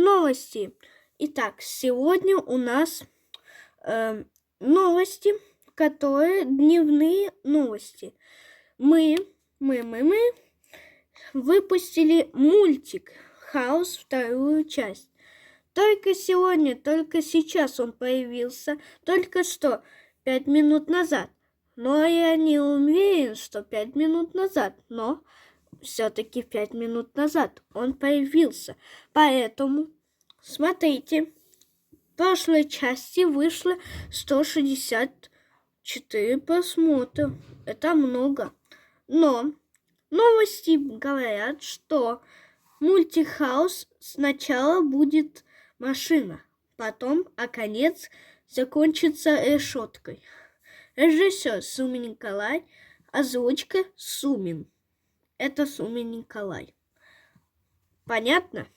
Новости. Итак, сегодня у нас новости, которые дневные новости. Мы выпустили мультик «Хаос» вторую часть. Только сегодня, только сейчас он появился, только что, 5 минут назад. Но я не уверен, что 5 минут назад, но все-таки 5 минут назад он появился. Поэтому, смотрите, в прошлой части вышло 164 просмотра. Это много. Но новости говорят, что мультик «Хаос» сначала будет машина, потом, а конец закончится решеткой. Режиссер Сумин Николай, озвучка Сумин. Это Сумин Николай. Понятно?